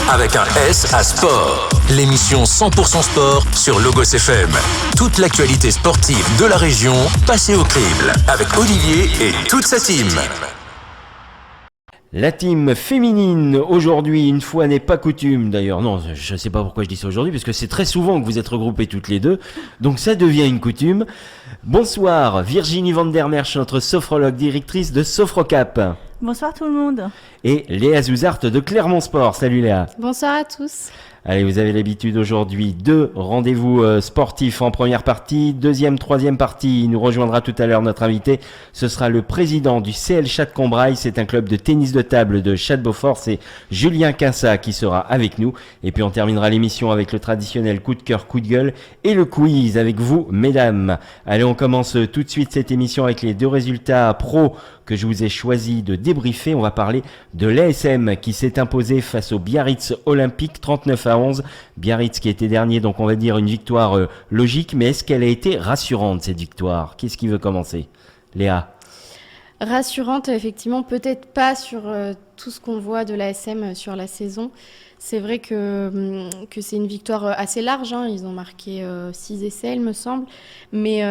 avec un S à sport. L'émission 100% sport sur Logos FM. Toute l'actualité sportive de la région passée au crible avec Olivier et toute sa team. La team féminine, aujourd'hui, une fois n'est pas coutume, d'ailleurs, non, je ne sais pas pourquoi je dis ça aujourd'hui, parce que c'est très souvent que vous êtes regroupées toutes les deux, donc ça devient une coutume. Bonsoir, Virginie Van der Merch, notre sophrologue directrice de Sophrocap. Bonsoir tout le monde. Et Léa Zouzart de Clermont Sport. Salut Léa. Bonsoir à tous. Allez, vous avez l'habitude aujourd'hui, 2 rendez-vous sportifs en première partie. Deuxième, troisième partie, il nous rejoindra tout à l'heure notre invité. Ce sera le président du CL Châtes-Combrailles. C'est un club de tennis de table de Châtes-Beaufort. C'est Julien Quinça qui sera avec nous. Et puis on terminera l'émission avec le traditionnel coup de cœur, coup de gueule et le quiz avec vous, mesdames. Allez, on commence tout de suite cette émission avec les 2 résultats pro que je vous ai choisi de débriefer. On va parler de l'ASM qui s'est imposé face au Biarritz Olympique 39-11. Biarritz qui était dernier, donc on va dire une victoire logique, mais est-ce qu'elle a été rassurante cette victoire ? Qu'est-ce qui veut commencer ? Léa ? Rassurante, effectivement, peut-être pas sur tout ce qu'on voit de l'ASM sur la saison. C'est vrai que c'est une victoire assez large, hein. Ils ont marqué 6 essais, il me semble. Mais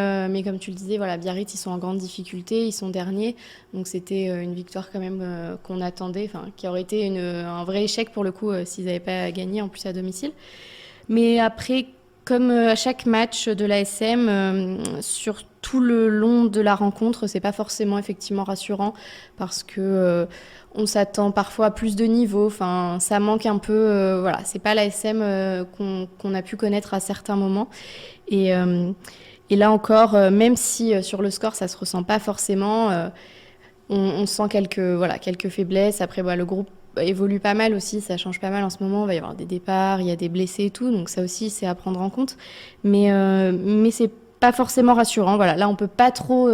comme tu le disais, voilà, Biarritz, ils sont en grande difficulté, ils sont derniers. Donc c'était une victoire quand même qu'on attendait, qui aurait été un vrai échec pour le coup s'ils n'avaient pas gagné, en plus à domicile. Mais après, comme à chaque match de l'ASM, sur tout le long de la rencontre, c'est pas forcément effectivement rassurant parce que on s'attend parfois à plus de niveau. Enfin, ça manque un peu. Voilà, c'est pas l'ASM qu'on a pu connaître à certains moments. Et là encore, même si sur le score ça se ressent pas forcément, on sent quelques faiblesses. Après, le groupe évolue pas mal aussi, ça change pas mal en ce moment, il va y avoir des départs, il y a des blessés et tout, donc ça aussi c'est à prendre en compte, mais c'est pas forcément rassurant. Voilà, là on peut pas trop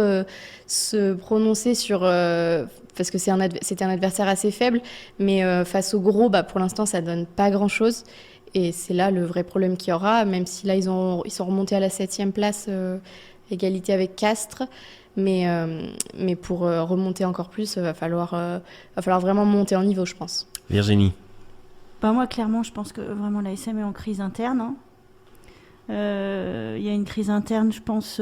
se prononcer sur parce que c'était un adversaire assez faible, mais face au gros, pour l'instant ça donne pas grand chose, et c'est là le vrai problème qu'il y aura, même si là ils sont remontés à la 7e place, égalité avec Castres. Mais pour remonter encore plus, va falloir vraiment monter en niveau, je pense. Virginie. Moi, clairement, je pense que vraiment l'ASM est en crise interne. Hein. Y a une crise interne, je pense,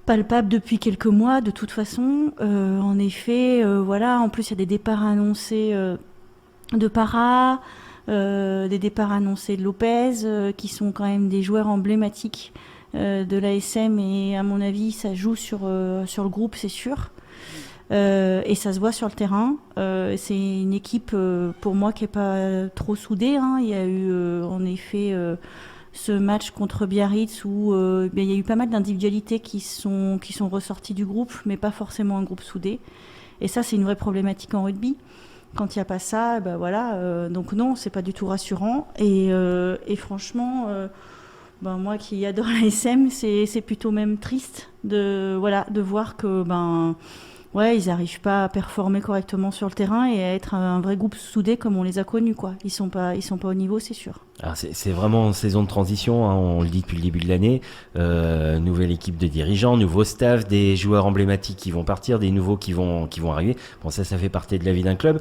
palpable depuis quelques mois, de toute façon. En effet, en plus, il y a des départs annoncés de Para, des départs annoncés de Lopez, qui sont quand même des joueurs emblématiques de l'ASM, et à mon avis ça joue sur le groupe, c'est sûr, et ça se voit sur le terrain. C'est une équipe pour moi qui est pas trop soudée, hein. Il y a eu en effet ce match contre Biarritz où il y a eu pas mal d'individualités qui sont ressorties du groupe, mais pas forcément un groupe soudé, et ça c'est une vraie problématique en rugby. Quand il n'y a pas ça, donc non, c'est pas du tout rassurant, et franchement moi qui adore l'ASM, c'est plutôt même triste de voir que ils n'arrivent pas à performer correctement sur le terrain et à être un vrai groupe soudé comme on les a connus, quoi. Ils sont pas au niveau, c'est sûr. Alors c'est vraiment une saison de transition, hein, on le dit depuis le début de l'année. Nouvelle équipe de dirigeants, nouveau staff, des joueurs emblématiques qui vont partir, des nouveaux qui vont arriver. Bon, ça fait partie de la vie d'un club.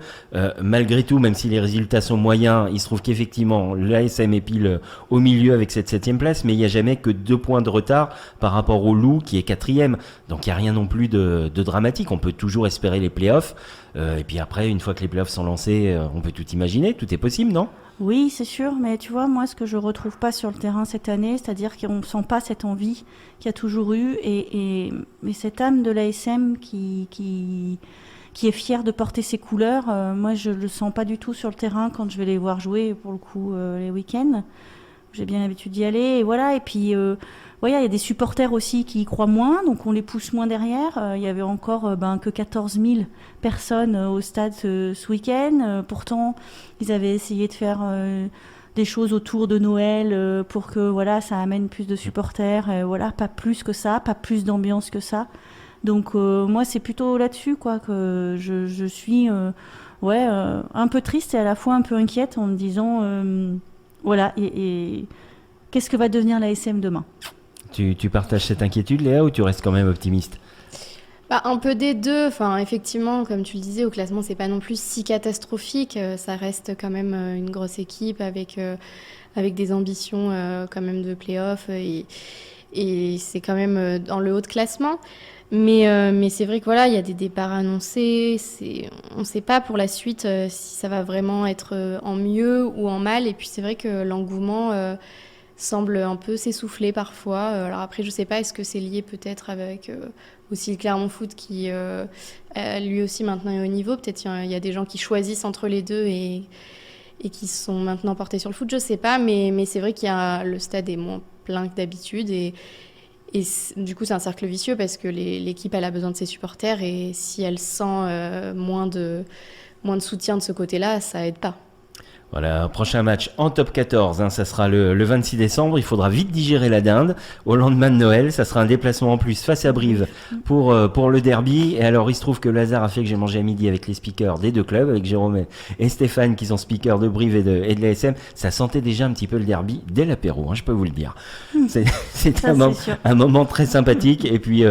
Malgré tout, même si les résultats sont moyens, il se trouve qu'effectivement l'ASM est pile au milieu avec cette 7e place, mais il n'y a jamais que 2 points de retard par rapport au Loup qui est 4e. Donc il n'y a rien non plus de dramatique. On peut toujours espérer les playoffs. Et puis après, une fois que les playoffs sont lancés, on peut tout imaginer. Tout est possible, non ? Oui, c'est sûr, mais tu vois, moi, ce que je retrouve pas sur le terrain cette année, c'est-à-dire qu'on ne sent pas cette envie qu'il y a toujours eu, mais cette âme de l'ASM qui est fière de porter ses couleurs, moi, je le sens pas du tout sur le terrain quand je vais les voir jouer, pour le coup, les week-ends. J'ai bien l'habitude d'y aller, et voilà, et puis... il y a des supporters aussi qui y croient moins, donc on les pousse moins derrière. Il y avait encore que 14 000 personnes au stade ce week-end. Pourtant, ils avaient essayé de faire des choses autour de Noël pour que ça amène plus de supporters. Pas plus que ça, pas plus d'ambiance que ça. Donc moi, c'est plutôt là-dessus que je suis un peu triste et à la fois un peu inquiète en me disant et qu'est-ce que va devenir l'ASM demain ? Tu partages cette inquiétude, Léa, ou tu restes quand même optimiste ? Un peu des deux. Enfin, effectivement, comme tu le disais, au classement, c'est pas non plus si catastrophique. Ça reste quand même une grosse équipe avec des ambitions quand même de play-off et c'est quand même dans le haut de classement. Mais c'est vrai que voilà, il y a des départs annoncés. On ne sait pas pour la suite si ça va vraiment être en mieux ou en mal. Et puis c'est vrai que l'engouement semble un peu s'essouffler parfois. Alors après, je ne sais pas, est-ce que c'est lié peut-être avec aussi le Clermont Foot qui lui aussi maintenant est au niveau. Peut-être il y a des gens qui choisissent entre les deux et qui sont maintenant portés sur le foot, je ne sais pas. Mais c'est vrai le stade est moins plein que d'habitude et du coup, c'est un cercle vicieux parce que l'équipe, elle a besoin de ses supporters et si elle sent moins de soutien de ce côté-là, ça aide pas. Voilà, prochain match en top 14, ça sera le 26 décembre. Il faudra vite digérer la dinde au lendemain de Noël. Ça sera un déplacement en plus face à Brive pour le derby. Et alors, il se trouve que le hasard a fait que j'ai mangé à midi avec les speakers des deux clubs, avec Jérôme et Stéphane qui sont speakers de Brive et de l'ASM. Ça sentait déjà un petit peu le derby dès l'apéro, je peux vous le dire. C'est un moment très sympathique. Et puis,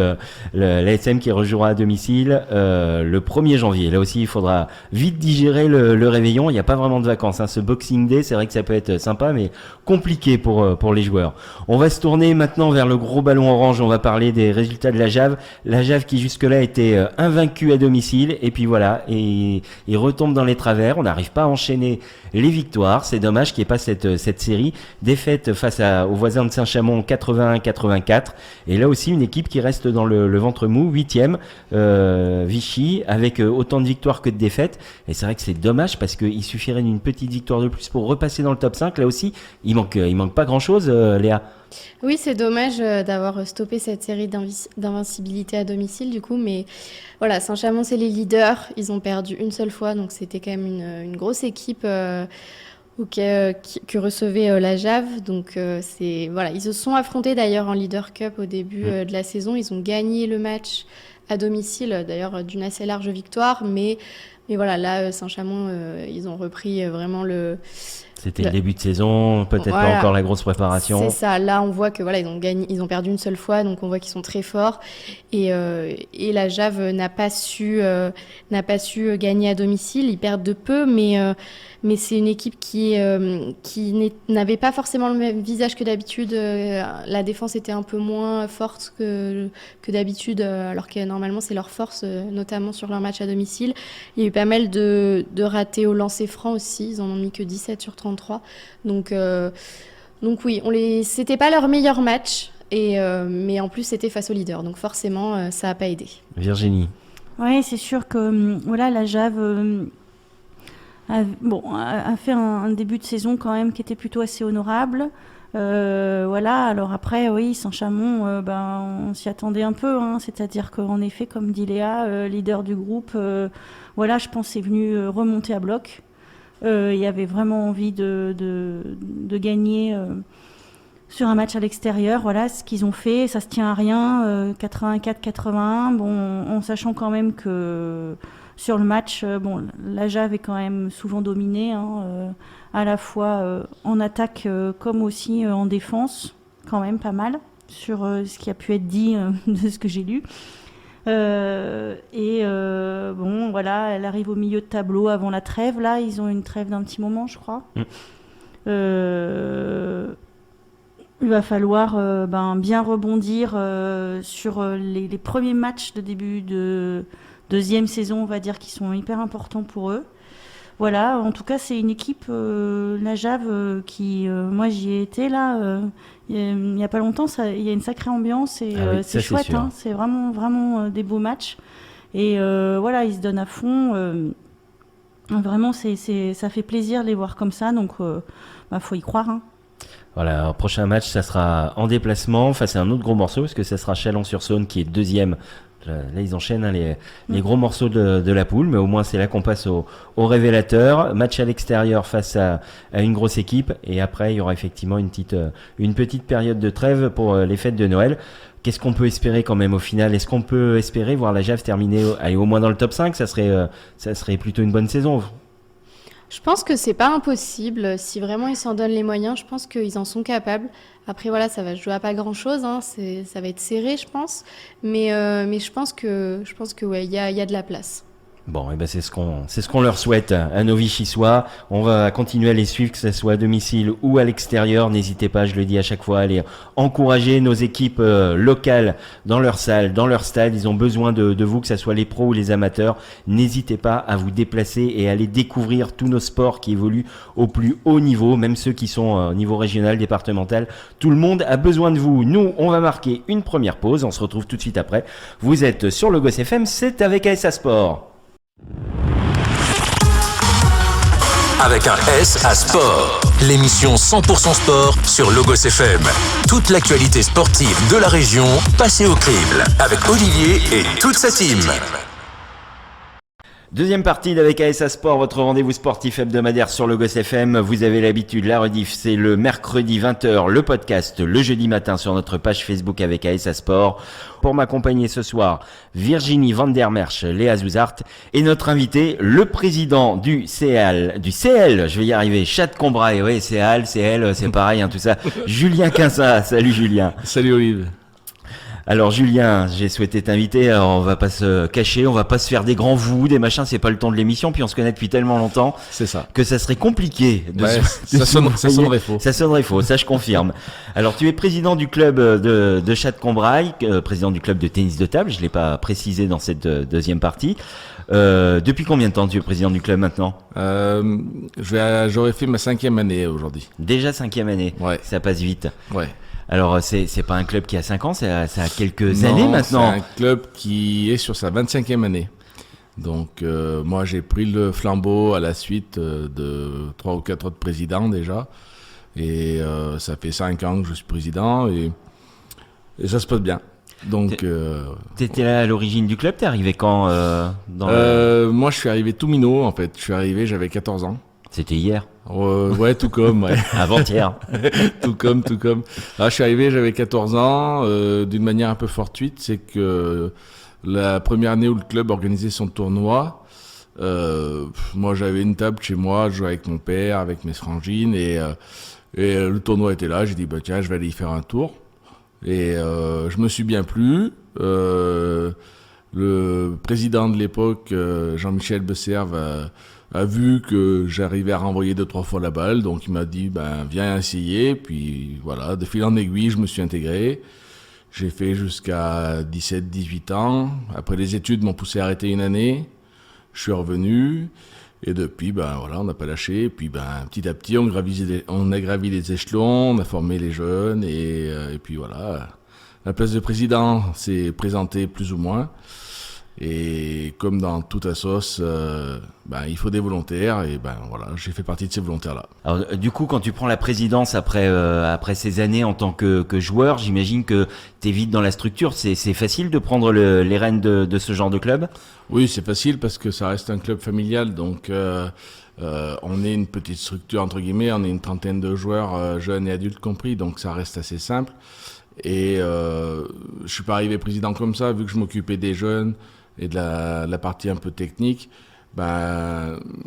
l'ASM qui rejouera à domicile le 1er janvier. Là aussi, il faudra vite digérer le réveillon. Il n'y a pas vraiment de vacances, ce Boxing Day, c'est vrai que ça peut être sympa, mais compliqué pour les joueurs. On va se tourner maintenant vers le gros ballon orange. On va parler des résultats de la Jave. La Jave qui jusque-là était invaincue à domicile, et puis voilà, et il retombe dans les travers. On n'arrive pas à enchaîner les victoires. C'est dommage qu'il n'y ait pas cette série. Défaite face aux voisins de Saint-Chamond 81-84. Et là aussi, une équipe qui reste dans le ventre mou, 8e, Vichy, avec autant de victoires que de défaites. Et c'est vrai que c'est dommage parce qu'il suffirait d'une petite victoire de plus pour repasser dans le top 5. Là aussi, il manque pas grand-chose, Léa. Oui, c'est dommage d'avoir stoppé cette série d'invincibilité à domicile, du coup. Mais voilà, Saint-Chamond, c'est les leaders. Ils ont perdu une seule fois, donc c'était quand même une grosse équipe que recevait la Jave. Donc, voilà. Ils se sont affrontés d'ailleurs en Leader Cup au début de la saison. Ils ont gagné le match à domicile, d'ailleurs d'une assez large victoire. Mais voilà, là, Saint-Chamond, ils ont repris vraiment C'était le début de saison, peut-être pas encore la grosse préparation. C'est ça. Là, on voit que voilà, ils ont perdu une seule fois, donc on voit qu'ils sont très forts. Et la Jave n'a pas su gagner à domicile. Ils perdent de peu, mais c'est une équipe qui n'avait pas forcément le même visage que d'habitude. La défense était un peu moins forte que d'habitude, alors que normalement c'est leur force, notamment sur leur match à domicile. Il y a eu pas mal de ratés au lancer franc aussi. Ils en ont mis que 17 sur 33. Donc oui, c'était pas leur meilleur match, mais en plus c'était face au leader. Donc forcément, ça n'a pas aidé. Virginie. Oui, c'est sûr que la Jave a fait un début de saison quand même qui était plutôt assez honorable. Alors après, oui, Saint-Chamond, on s'y attendait un peu, c'est-à-dire qu'en effet, comme dit Léa, leader du groupe, je pense est venu remonter à bloc. Il y avait vraiment envie de gagner sur un match à l'extérieur. Voilà ce qu'ils ont fait, ça se tient à rien, 84-81, en sachant quand même que sur le match, la Jave est quand même souvent dominée, à la fois en attaque comme aussi en défense, quand même pas mal, sur ce qui a pu être dit de ce que j'ai lu. Elle arrive au milieu de tableau avant la trêve. Là, ils ont une trêve d'un petit moment, je crois. Il va falloir bien rebondir sur les premiers matchs de début de deuxième saison, on va dire, qui sont hyper importants pour eux. Voilà, en tout cas, c'est une équipe, la Jave, qui, moi j'y ai été là, il n'y a pas longtemps, il y a une sacrée ambiance et c'est chouette, c'est vraiment, vraiment des beaux matchs. Et ils se donnent à fond. Vraiment, ça fait plaisir de les voir comme ça, donc faut y croire. Voilà, prochain match, ça sera en déplacement face à un autre gros morceau, parce que ça sera Chalon-sur-Saône qui est deuxième. Là, ils enchaînent les gros morceaux de la poule, mais au moins c'est là qu'on passe au révélateur. Match à l'extérieur face à une grosse équipe, et après il y aura effectivement une petite période de trêve pour les fêtes de Noël. Qu'est-ce qu'on peut espérer quand même au final ? Est-ce qu'on peut espérer voir la Jave terminer au moins dans le top 5 ? Ça serait plutôt une bonne saison. Je pense que c'est pas impossible. Si vraiment ils s'en donnent les moyens, je pense qu'ils en sont capables. Après, voilà, ça va se jouer à pas grand-chose, hein. Ça va être serré, je pense. Mais je pense que ouais, il y a de la place. Bon, et ben c'est ce qu'on leur souhaite à nos Vichysois. On va continuer à les suivre, que ce soit à domicile ou à l'extérieur. N'hésitez pas, je le dis à chaque fois, à aller encourager nos équipes locales dans leur salle, dans leur stade. Ils ont besoin de vous, que ce soit les pros ou les amateurs. N'hésitez pas à vous déplacer et à aller découvrir tous nos sports qui évoluent au plus haut niveau, même ceux qui sont au niveau régional, départemental. Tout le monde a besoin de vous. Nous, on va marquer une première pause. On se retrouve tout de suite après. Vous êtes sur Logos FM, c'est avec ASA Sport. Avec un S à sport. L'émission 100% sport sur Logos FM. Toute l'actualité sportive de la région passée au crible. Avec Olivier et toute sa team. Deuxième partie d'Avec ASA Sport, votre rendez-vous sportif hebdomadaire sur Logos FM. Vous avez l'habitude, la rediff, c'est le mercredi 20h, le podcast le jeudi matin sur notre page Facebook avec ASA Sport. Pour m'accompagner ce soir, Virginie van der Merch, Léa Zouzart et notre invité, le président du CL, je vais y arriver, Châtes-Combrailles, oui, CL, c'est pareil, hein, tout ça. Julien Quinça, salut Julien. Salut Olive. Alors Julien, j'ai souhaité t'inviter, alors on va pas se cacher, on va pas se faire des grands vous, des machins, c'est pas le temps de l'émission, puis on se connaît depuis tellement longtemps. C'est ça. Que ça serait compliqué de ça sonnerait faux. Ça sonnerait faux, ça je confirme. Alors tu es président du club de Châtes-Combrailles, président du club de tennis de table, je l'ai pas précisé dans cette deuxième partie. Depuis combien de temps tu es président du club maintenant ? J'aurais fait ma 5e année aujourd'hui. Déjà 5e année, ouais. Ça passe vite. Ouais. Alors, c'est pas un club qui a 5 ans, ça a quelques années maintenant. C'est un club qui est sur sa 25e année. Donc, moi, j'ai pris le flambeau à la suite de 3 ou 4 autres présidents déjà. Et ça fait 5 ans que je suis président et ça se passe bien. Donc, t'étais là à l'origine du club, t'es arrivé quand Moi, je suis arrivé tout minot, en fait. J'avais 14 ans. C'était hier. Ouais, tout comme, ouais. Avant-hier. tout comme. Alors, je suis arrivé, j'avais 14 ans, d'une manière un peu fortuite, c'est que la première année où le club organisait son tournoi, moi j'avais une table chez moi, je jouais avec mon père, avec mes frangines, et le tournoi était là, j'ai dit, bah tiens, je vais aller y faire un tour. Et je me suis bien plu. Le président de l'époque, Jean-Michel Besserve, a vu que j'arrivais à renvoyer 2-3 fois la balle, donc il m'a dit viens essayer, puis voilà, de fil en aiguille je me suis intégré. J'ai fait jusqu'à 17-18 ans, après les études m'ont poussé à arrêter une année, je suis revenu, et depuis voilà, on n'a pas lâché, et puis petit à petit on a gravi les échelons, on a formé les jeunes, et puis voilà, la place de président s'est présentée plus ou moins. Et comme dans toute assos, il faut des volontaires et voilà, j'ai fait partie de ces volontaires-là. Alors du coup, quand tu prends la présidence après ces années en tant que joueur, j'imagine que t'es vite dans la structure. C'est facile de prendre les rênes de ce genre de club ? Oui, c'est facile parce que ça reste un club familial, donc on est une petite structure entre guillemets, on est une trentaine de joueurs, jeunes et adultes compris, donc ça reste assez simple. Et je suis pas arrivé président comme ça, vu que je m'occupais des jeunes et de la partie un peu technique,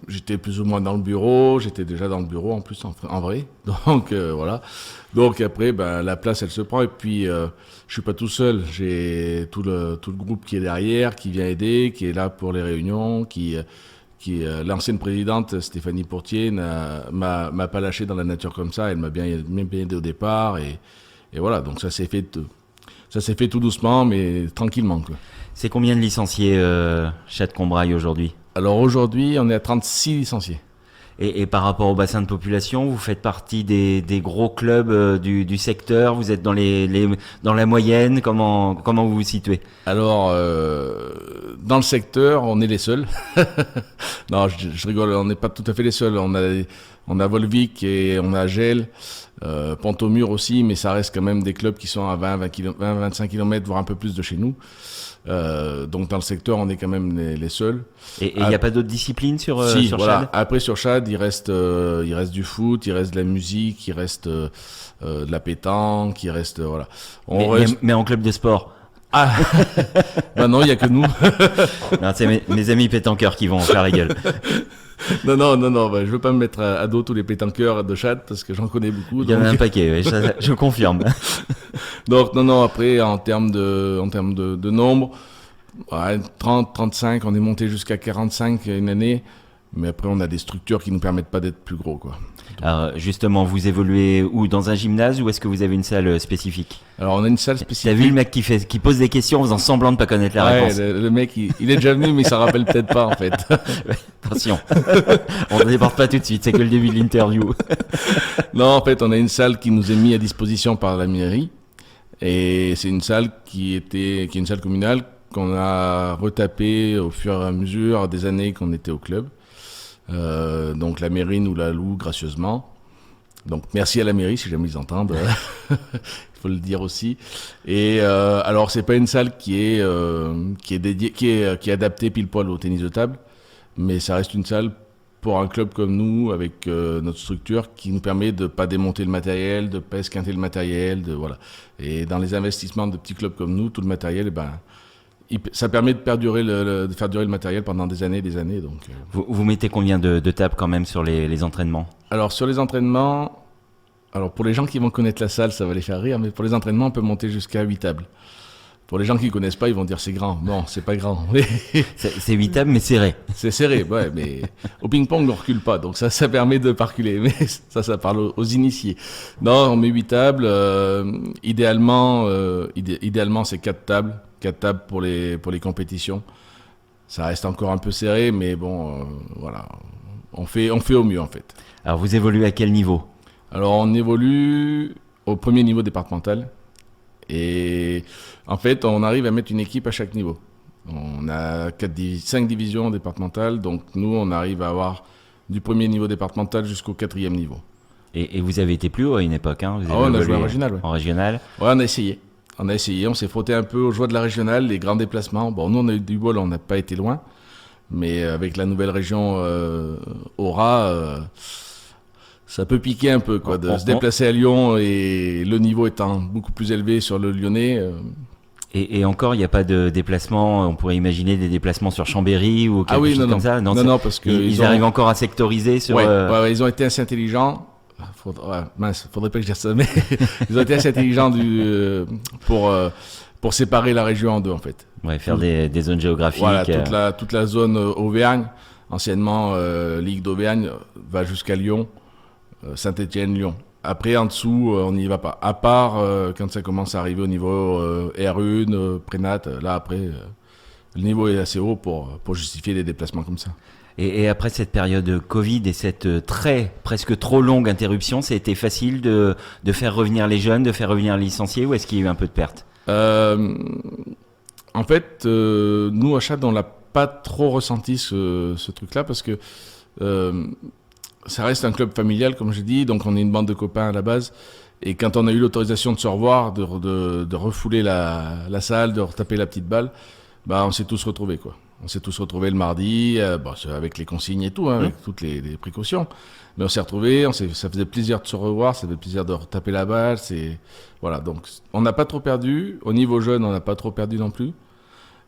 j'étais plus ou moins dans le bureau, j'étais déjà dans le bureau en plus en vrai, donc voilà. Donc après la place elle se prend, et puis je suis pas tout seul, j'ai tout le groupe qui est derrière, qui vient aider, qui est là pour les réunions, qui l'ancienne présidente Stéphanie Pourtier m'a pas lâché dans la nature comme ça, elle m'a bien aidé au départ, et voilà, donc ça s'est fait tout doucement, mais tranquillement, quoi. C'est combien de licenciés Châtes-Combrailles aujourd'hui ? Alors aujourd'hui, on est à 36 licenciés. Et par rapport au bassin de population, vous faites partie des gros clubs du secteur, vous êtes dans la moyenne, comment vous vous situez ? Alors, dans le secteur, on est les seuls. Non, je rigole, on n'est pas tout à fait les seuls. On a Volvic et on a Gel, Pont-au-Mur aussi, mais ça reste quand même des clubs qui sont à 20-25 km, voire un peu plus de chez nous. Donc dans le secteur, on est quand même les seuls. Et il n'y a pas d'autres disciplines sur voilà. Chad ? Après sur Chad, il reste du foot, il reste de la musique, il reste de la pétanque, il reste voilà. Mais en club de sport. Ah non, il y a que nous. Non, c'est mes amis pétanqueurs qui vont en faire la gueule. Non, je veux pas me mettre à dos tous les pétanqueurs de Chad parce que j'en connais beaucoup. Il y en a un paquet, ouais, je confirme. Donc, non, après, en termes de nombre, ouais, 30, 35, on est monté jusqu'à 45 une année. Mais après, on a des structures qui nous permettent pas d'être plus gros, quoi. Alors, justement, vous évoluez où? Dans un gymnase ou est-ce que vous avez une salle spécifique? Alors, on a une salle spécifique. T'as vu le mec qui pose des questions en faisant semblant de pas connaître la réponse? Le mec, il est déjà venu, mais il s'en rappelle peut-être pas, en fait. Attention. On ne déborde pas tout de suite, c'est que le début de l'interview. Non, en fait, on a une salle qui nous est mise à disposition par la mairie. Et c'est une salle qui est une salle communale qu'on a retapée au fur et à mesure des années qu'on était au club. Donc la mairie nous la loue gracieusement. Donc merci à la mairie si jamais ils entendent. Il faut le dire aussi. Et alors c'est pas une salle qui est dédiée, qui est adaptée pile poil au tennis de table, mais ça reste une salle pour un club comme nous avec notre structure qui nous permet de pas démonter le matériel, de pas esquinter le matériel, voilà. Et dans les investissements de petits clubs comme nous, tout le matériel, ça permet de faire durer le matériel pendant des années et des années. Donc, Vous mettez combien de tables quand même sur les entraînements? Alors sur les entraînements, pour les gens qui vont connaître la salle, ça va les faire rire, mais pour les entraînements, on peut monter jusqu'à 8 tables. Pour les gens qui ne connaissent pas, ils vont dire c'est grand. Non, c'est pas grand. C'est 8 tables, mais serré. C'est serré, ouais, mais au ping-pong, on ne recule pas, donc ça permet de pas reculer. Mais ça parle aux initiés. Non, on met 8 tables. Idéalement, c'est 4 tables. 4 tables pour les compétitions. Ça reste encore un peu serré, mais bon, voilà. On fait au mieux, en fait. Alors, vous évoluez à quel niveau? Alors, on évolue au premier niveau départemental. Et en fait, on arrive à mettre une équipe à chaque niveau. On a 5 divisions départementales, donc nous, on arrive à avoir du premier niveau départemental jusqu'au 4e niveau. Et vous avez été plus haut à une époque, hein? Vous avez on a joué en régional, ouais. En régional. Ouais, on a essayé, on s'est frotté un peu aux joies de la régionale, les grands déplacements. Bon, nous, on a eu du bol, on n'a pas été loin, mais avec la nouvelle région Aura, ça peut piquer un peu, quoi, de se déplacer à Lyon et le niveau étant beaucoup plus élevé sur le Lyonnais. Et encore, il n'y a pas de déplacement, on pourrait imaginer des déplacements sur Chambéry ou quelque chose comme ça. Non, parce que ils arrivent encore à sectoriser sur... Ouais, ils ont été assez intelligents. Faudrait pas que je dise ça, mais ils ont été assez intelligents pour séparer la région en deux, en fait. Ouais, faire des zones géographiques. Voilà, toute la zone Auvergne, anciennement Ligue d'Auvergne, va jusqu'à Lyon, Saint-Étienne, Lyon. Après, en dessous, on n'y va pas. À part quand ça commence à arriver au niveau R1, Prénat, là, après, le niveau est assez haut pour justifier des déplacements comme ça. Et après cette période Covid et cette presque trop longue interruption, ça a été facile de faire revenir les jeunes, de faire revenir les licenciés, ou est-ce qu'il y a eu un peu de perte? En fait, nous, à Chad, on l'a pas trop ressenti ce truc-là, parce que ça reste un club familial, comme j'ai dit, donc on est une bande de copains à la base. Et quand on a eu l'autorisation de se revoir, de refouler la salle, de retaper la petite balle, on s'est tous retrouvés, quoi. On s'est tous retrouvés le mardi, avec les consignes et tout, avec toutes les précautions. Mais on s'est retrouvés, ça faisait plaisir de se revoir, ça faisait plaisir de retaper la balle. Voilà, donc on n'a pas trop perdu. Au niveau jeune, on n'a pas trop perdu non plus.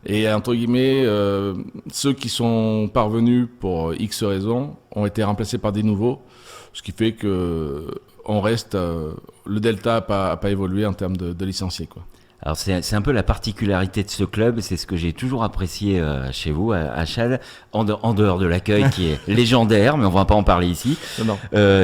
Et entre guillemets, ceux qui sont parvenus pour X raisons ont été remplacés par des nouveaux, ce qui fait que on reste, le delta n'a pas évolué en termes de licenciés, quoi. Alors c'est un peu la particularité de ce club, c'est ce que j'ai toujours apprécié chez vous à Chad, en dehors de l'accueil qui est légendaire, mais on va pas en parler ici. Non.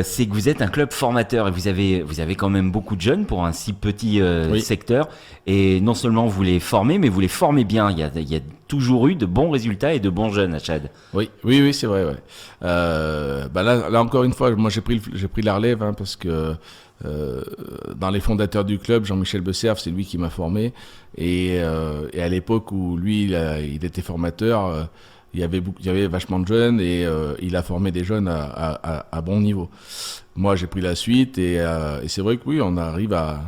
C'est que vous êtes un club formateur et vous avez quand même beaucoup de jeunes pour un si petit secteur, et non seulement vous les formez, mais vous les formez bien. Il y a toujours eu de bons résultats et de bons jeunes à Chad. Oui, c'est vrai. Ouais. Là encore une fois, moi j'ai pris la relève, parce que dans les fondateurs du club, Jean-Michel Besserve, c'est lui qui m'a formé, et à l'époque où lui il était formateur, il y avait vachement de jeunes, et il a formé des jeunes à bon niveau. Moi j'ai pris la suite, et c'est vrai que oui, on arrive à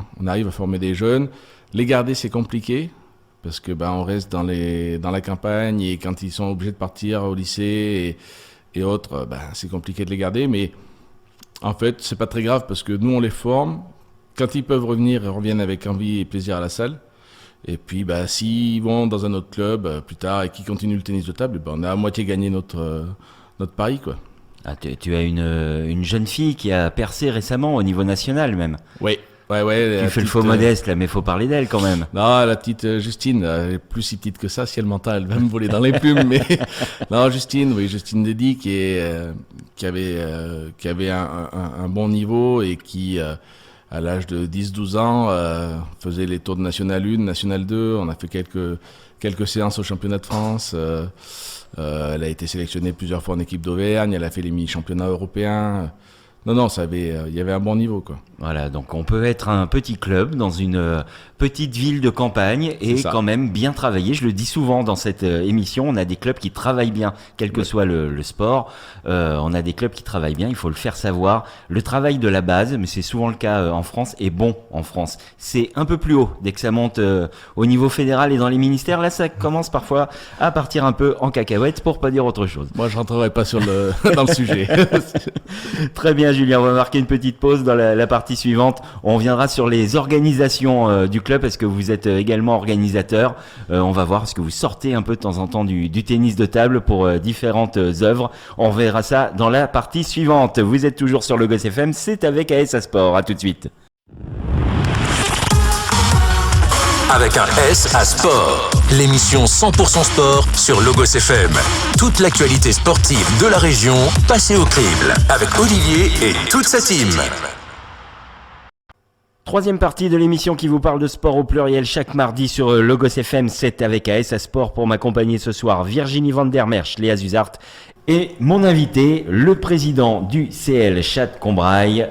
former des jeunes. Les garder, c'est compliqué, parce que on reste dans la campagne, et quand ils sont obligés de partir au lycée et autres, c'est compliqué de les garder, mais en fait, c'est pas très grave, parce que nous, on les forme. Quand ils peuvent revenir, ils reviennent avec envie et plaisir à la salle. Et puis, s'ils vont dans un autre club plus tard et qu'ils continuent le tennis de table, on a à moitié gagné notre notre pari, quoi. Ah, tu as une jeune fille qui a percé récemment au niveau national même. Oui. Ouais. Tu fais le faux modeste là, mais faut parler d'elle quand même. Non, la petite Justine, elle est plus si petite que ça. Si elle m'entend, elle va me voler dans les plumes. Mais non, Justine Dédy qui avait un bon niveau et qui, à l'âge de 10-12 ans, faisait les tours de National 1, National 2. On a fait quelques séances au championnat de France. Elle a été sélectionnée plusieurs fois en équipe d'Auvergne. Elle a fait les mini-championnats européens. Non, il y avait un bon niveau, quoi. Voilà, donc on peut être un petit club dans une petite ville de campagne et quand même bien travailler. Je le dis souvent dans cette émission, on a des clubs qui travaillent bien, quel que soit le sport. On a des clubs qui travaillent bien, il faut le faire savoir. Le travail de la base, mais c'est souvent le cas en France, est bon en France. C'est un peu plus haut dès que ça monte au niveau fédéral et dans les ministères. Là, ça commence parfois à partir un peu en cacahuète, pour pas dire autre chose. Moi, je rentrerai pas dans le sujet. Très bien, Julien, on va marquer une petite pause dans la partie suivante. On reviendra sur les organisations du club parce que vous êtes également organisateur. On va voir ce que vous sortez un peu de temps en temps du tennis de table pour différentes œuvres. On verra ça dans la partie suivante. Vous êtes toujours sur Logos FM, c'est avec AS Sport. À tout de suite. Avec un S à sport. L'émission 100% sport sur Logos FM. Toute l'actualité sportive de la région passée au crible. Avec Olivier et toute sa team. Troisième partie de l'émission qui vous parle de sport au pluriel chaque mardi sur Logos FM. C'est avec AS Sport pour m'accompagner ce soir. Virginie Van der Merch, Léa Zuzart et mon invité, le président du CL Châtes-Combrailles,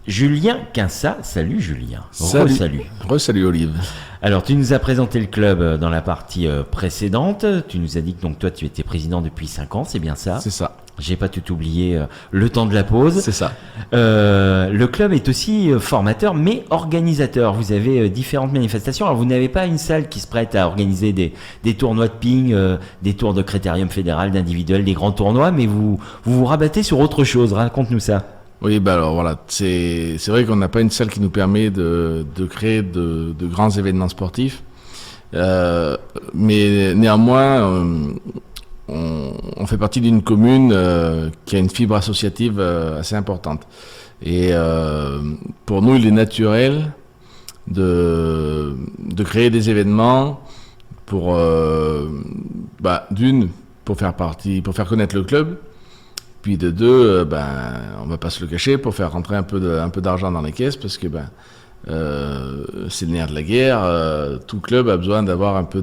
Julien Quinsat. Salut Julien. Salut. Salut Olive. Alors, tu nous as présenté le club dans la partie précédente. Tu nous as dit que donc toi, tu étais président depuis 5 ans, c'est bien ça ? C'est ça. J'ai pas tout oublié le temps de la pause. C'est ça. Le club est aussi formateur, mais organisateur. Vous avez différentes manifestations. Alors, vous n'avez pas une salle qui se prête à organiser des tournois de ping, des tours de critérium fédéral, d'individuel, des grands tournois, mais vous rabattez sur autre chose. Raconte-nous ça. Oui, alors voilà, c'est vrai qu'on n'a pas une salle qui nous permet de créer de grands événements sportifs, mais néanmoins, on fait partie d'une commune qui a une fibre associative assez importante. Et pour nous, il est naturel de créer des événements pour, d'une, pour faire connaître le club. Puis de deux, on va pas se le cacher, pour faire rentrer un peu d'argent dans les caisses, parce que c'est le nerf de la guerre. Tout club a besoin d'avoir un peu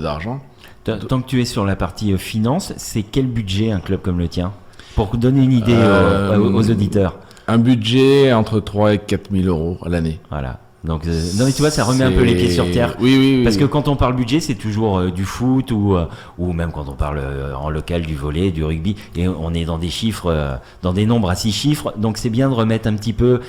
d'argent. Tant que tu es sur la partie finance, c'est quel budget un club comme le tien ? Pour donner une idée aux auditeurs. Un budget entre 3 et 4 000 euros à l'année. Voilà. Donc, non, mais tu vois, ça remet un peu les pieds sur terre. Oui. Parce que quand on parle budget, c'est toujours du foot ou même quand on parle en local du volley, du rugby, et on est dans des chiffres, dans des nombres à 6 chiffres. Donc, c'est bien de remettre un petit peu,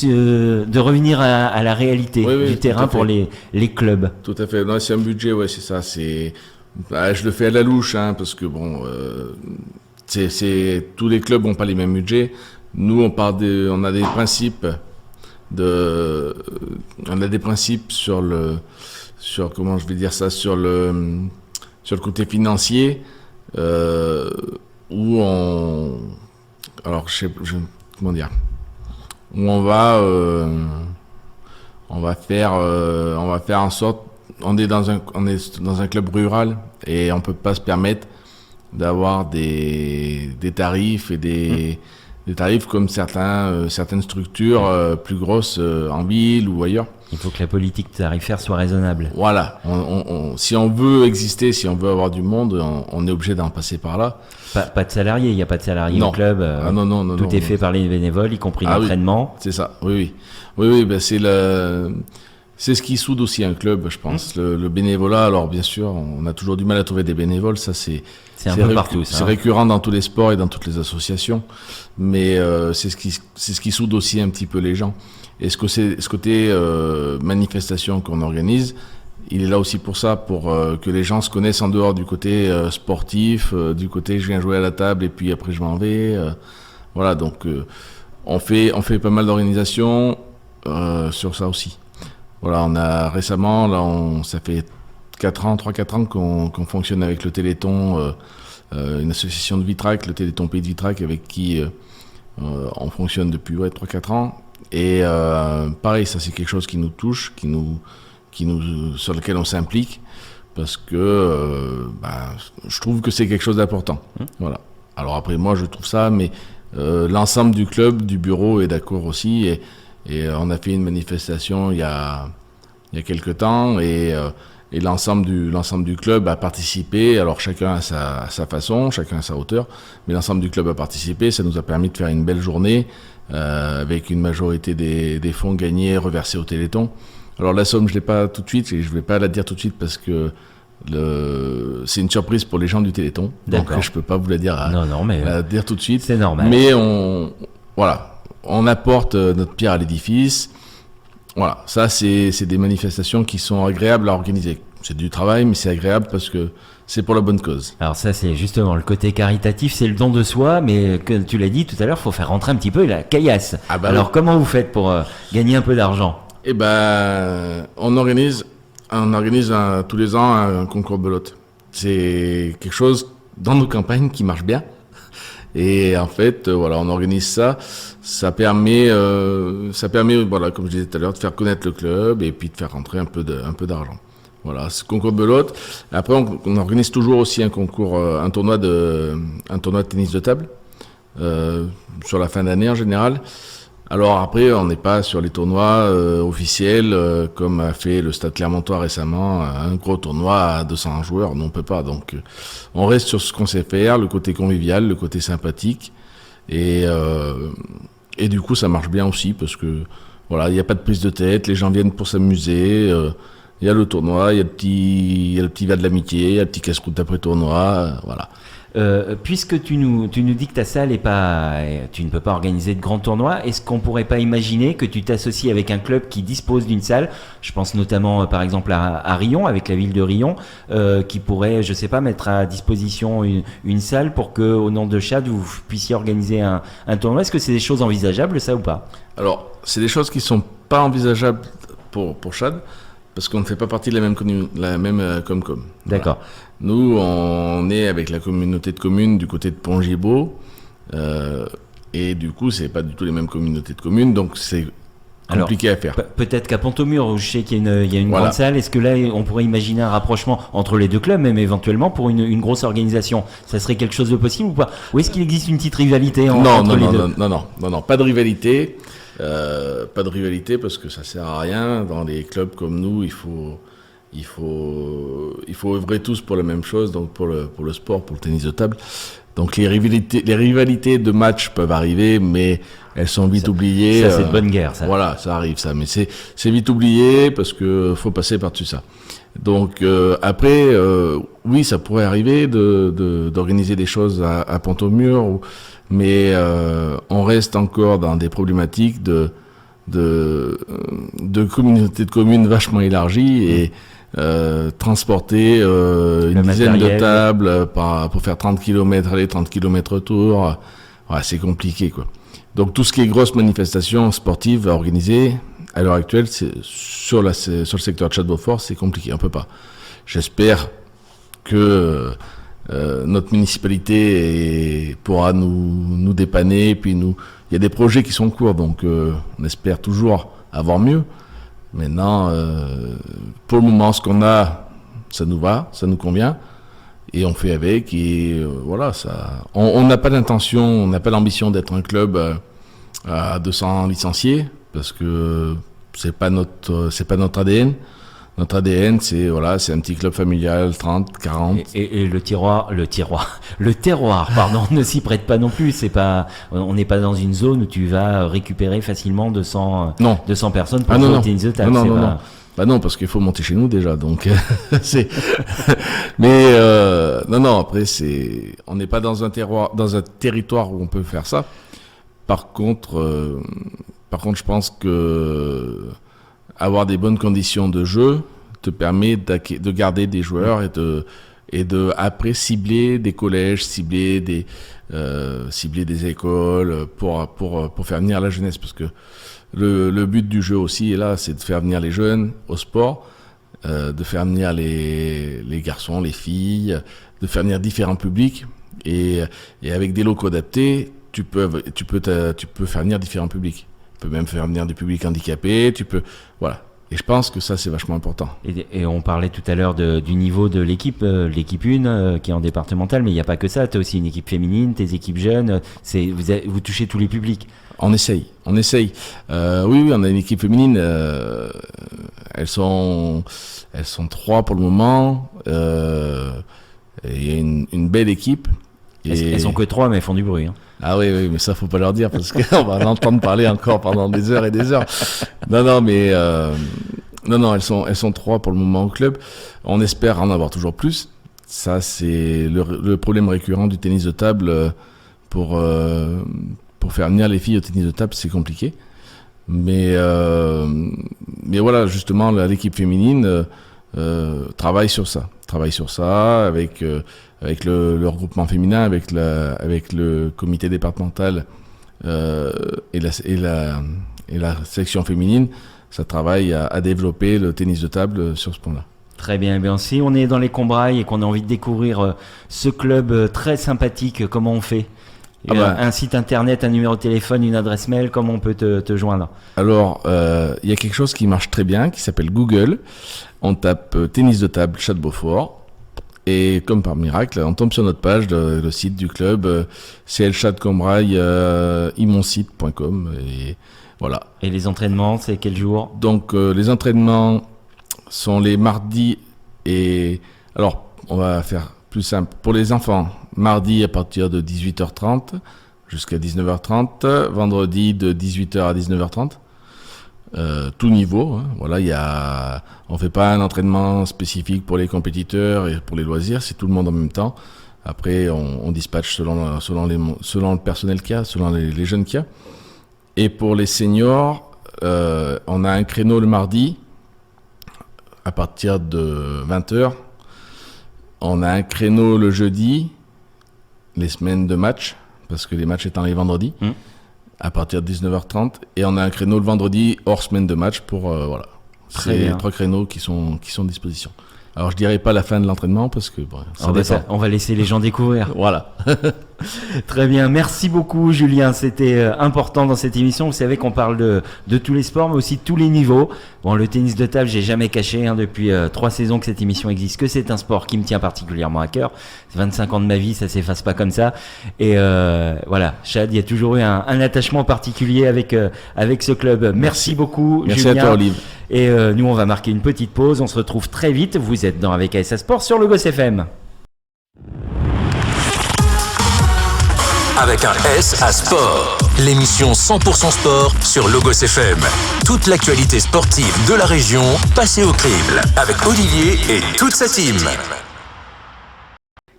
de revenir à la réalité du terrain pour les clubs. Tout à fait. Non, c'est un budget, ouais, c'est ça. Je le fais à la louche, parce que tous les clubs n'ont pas les mêmes budgets. Nous, on a des principes. On a des principes sur le côté financier, où on va faire en sorte, on est dans un club rural et on peut pas se permettre d'avoir des tarifs et des tarifs comme certaines structures plus grosses en ville ou ailleurs. Il faut que la politique tarifaire soit raisonnable. Voilà. Si on veut exister, si on veut avoir du monde, on est obligé d'en passer par là. Pas de salariés, il n'y a pas de salariés au club. Non. Tout est fait par les bénévoles, y compris l'entraînement. Oui, c'est ça, oui. C'est ce qui soude aussi un club, je pense. Le bénévolat, alors bien sûr, on a toujours du mal à trouver des bénévoles, ça c'est un peu partout. C'est récurrent dans tous les sports et dans toutes les associations, mais c'est ce qui soude aussi un petit peu les gens. Et ce côté manifestation qu'on organise, il est là aussi pour ça, pour que les gens se connaissent en dehors du côté sportif, du côté je viens jouer à la table et puis après je m'en vais. Voilà, donc on fait pas mal d'organisations sur ça aussi. Voilà, on a récemment, ça fait 3-4 ans qu'on fonctionne avec le Téléthon une association de Vitrac, le Téléthon Pays de Vitrac, avec qui on fonctionne depuis 3-4 ans. Et pareil, ça c'est quelque chose qui nous touche, sur lequel on s'implique, parce que je trouve que c'est quelque chose d'important. Voilà. Alors après, moi je trouve ça, mais l'ensemble du club, du bureau est d'accord aussi. Et on a fait une manifestation il y a quelques temps, et l'ensemble du club a participé. Alors chacun à sa façon, chacun à sa hauteur, mais l'ensemble du club a participé. Ça nous a permis de faire une belle journée avec une majorité des fonds gagnés reversés au Téléthon. Alors la somme, je l'ai pas tout de suite, et je vais pas la dire tout de suite parce que c'est une surprise pour les gens du Téléthon. D'accord. Donc je peux pas vous la dire la dire tout de suite. C'est normal. Mais on apporte notre pierre à l'édifice. Voilà, ça c'est des manifestations qui sont agréables à organiser. C'est du travail, mais c'est agréable parce que c'est pour la bonne cause. Alors ça, c'est justement le côté caritatif, c'est le don de soi, mais comme tu l'as dit tout à l'heure, il faut faire rentrer un petit peu la caillasse. Alors oui. Comment vous faites pour gagner un peu d'argent? Eh ben, on organise tous les ans un concours de belote. C'est quelque chose dans nos campagnes qui marche bien. Et en fait, on organise ça. Ça permet, comme je disais tout à l'heure, de faire connaître le club et puis de faire rentrer un peu d'argent. Voilà, ce concours de belote. Après, on organise toujours aussi un tournoi de tennis de table sur la fin d'année en général. Alors après, on n'est pas sur les tournois officiels comme a fait le Stade Clermontois récemment, un gros tournoi à 200 joueurs. Non, on peut pas. Donc, on reste sur ce qu'on sait faire, le côté convivial, le côté sympathique, et du coup, ça marche bien aussi parce que il n'y a pas de prise de tête, les gens viennent pour s'amuser. Il y a le tournoi, il y a le petit verre de l'amitié, il y a le petit casse-croûte après tournoi, voilà. Puisque tu nous dis que ta salle tu ne peux pas organiser de grands tournois, est-ce qu'on pourrait pas imaginer que tu t'associes avec un club qui dispose d'une salle? Je pense notamment par exemple à Riom, avec la ville de Riom, qui pourrait, je sais pas, mettre à disposition une salle pour que, au nom de Chad, vous puissiez organiser un tournoi. Est-ce que c'est des choses envisageables, ça, ou pas? Alors, c'est des choses qui sont pas envisageables pour Chad, parce qu'on ne fait pas partie de la même Comcom. D'accord. Voilà. Nous, on est avec la communauté de communes du côté de Pont-Gibaud, et du coup, c'est pas du tout les mêmes communautés de communes, donc c'est compliqué à faire. Peut-être qu'à Pont-au-Mur, où je sais qu'il y a une grande salle, est-ce que là, on pourrait imaginer un rapprochement entre les deux clubs, même éventuellement pour une grosse organisation? Ça serait quelque chose de possible ou pas? Ou est-ce qu'il existe une petite rivalité entre les deux? Non, pas de rivalité. Pas de rivalité parce que ça sert à rien. Dans les clubs comme nous, il faut œuvrer tous pour la même chose, donc pour le sport, pour le tennis de table. Donc les rivalités de match peuvent arriver, mais elles sont vite oubliées. Ça, c'est de bonne guerre, ça. Voilà, ça arrive, ça. Mais c'est vite oublié parce que faut passer par-dessus ça. Donc après, oui, ça pourrait arriver d'organiser des choses à Pont-au-Mur, mais on reste encore dans des problématiques de communautés de communes vachement élargies et transporter une dizaine de tables pour faire 30 km aller, 30 km retour, c'est compliqué, quoi. Donc tout ce qui est grosse manifestation sportive à organiser, à l'heure actuelle, sur le secteur de Château-Beaufort, c'est compliqué, on peut pas. J'espère que notre municipalité pourra nous dépanner, puis il y a des projets qui sont en cours, donc on espère toujours avoir mieux. Maintenant, pour le moment, ce qu'on a, ça nous va, ça nous convient, et on fait avec, et ça. On n'a pas d'intention, on n'a pas l'ambition d'être un club à 200 licenciés, parce que c'est pas notre ADN. Notre ADN, c'est un petit club familial, 30, 40. Et le terroir, pardon, ne s'y prête pas non plus. On n'est pas dans une zone où tu vas récupérer facilement 200 personnes pour faire au tennis de table. Non. Bah non, parce qu'il faut monter chez nous déjà, donc Mais après on n'est pas dans un territoire où on peut faire ça. Par contre, je pense que avoir des bonnes conditions de jeu te permet de garder des joueurs et de après cibler des collèges, cibler des écoles pour faire venir la jeunesse, parce que le but du jeu aussi est là, c'est de faire venir les jeunes au sport, de faire venir les garçons, les filles, de faire venir différents publics, Et avec des locaux adaptés, tu peux faire venir différents publics. Tu peux même faire venir des publics handicapés, voilà. Et je pense que ça, c'est vachement important. Et on parlait tout à l'heure du niveau de l'équipe, l'équipe 1 qui est en départemental, mais il n'y a pas que ça. Tu as aussi une équipe féminine, tes équipes jeunes, vous touchez tous les publics. On essaye. Oui, on a une équipe féminine. Elles sont 3 pour le moment. Il y a une belle équipe. Elles sont que 3, mais elles font du bruit. Hein. Ah oui, mais ça, faut pas leur dire parce qu'on va l'entendre parler encore pendant des heures et des heures. Non, elles sont 3 pour le moment au club. On espère en avoir toujours plus. Ça, c'est le problème récurrent du tennis de table. Pour faire venir les filles au tennis de table, c'est compliqué. Mais voilà, justement, l'équipe féminine travaille sur ça avec le regroupement féminin, avec le comité départemental et la section féminine. Ça travaille à développer le tennis de table sur ce point-là. Très bien, bien. Si on est dans les Combrailles et qu'on a envie de découvrir ce club très sympathique, comment on fait ? Un site internet, un numéro de téléphone, une adresse mail, comment on peut te joindre ? Alors, il y a quelque chose qui marche très bien, qui s'appelle Google. On tape tennis de table Château-Beaufort. Et comme par miracle, on tombe sur notre page, le site du club, clchatcombraille, imonsite.com. Et voilà. Et les entraînements, c'est quel jour ? Donc, les entraînements sont les mardis et... Alors, on va faire plus simple. Pour les enfants, mardi à partir de 18h30 jusqu'à 19h30, vendredi de 18h à 19h30. Tout niveau, hein. Voilà, on fait pas un entraînement spécifique pour les compétiteurs et pour les loisirs, c'est tout le monde en même temps. Après, on dispatche selon le personnel qu'il y a, selon les jeunes qu'il y a. Et pour les seniors, on a un créneau le mardi à partir de 20h. On a un créneau le jeudi, les semaines de match, parce que les matchs étant les vendredis. À partir de 19h30, et on a un créneau le vendredi hors semaine de match pour voilà. C'est 3 créneaux qui sont à disposition. Alors je dirais pas la fin de l'entraînement parce que on va laisser les gens découvrir. Voilà. Très bien, merci beaucoup Julien, c'était important dans cette émission. Vous savez qu'on parle de tous les sports mais aussi de tous les niveaux. Bon, le tennis de table, j'ai jamais caché depuis 3 saisons que cette émission existe, que c'est un sport qui me tient particulièrement à cœur. C'est 25 ans de ma vie, ça s'efface pas comme ça. Et voilà, Chad, il y a toujours eu un attachement particulier avec ce club. Merci beaucoup Merci Julien. À toi Olive. Et nous on va marquer une petite pause, on se retrouve très vite. Vous êtes dans Avec ASA Sport sur Logos FM. Avec un S à sport. L'émission 100% sport sur Logos FM. Toute l'actualité sportive de la région passée au crible. Avec Olivier et toute sa team.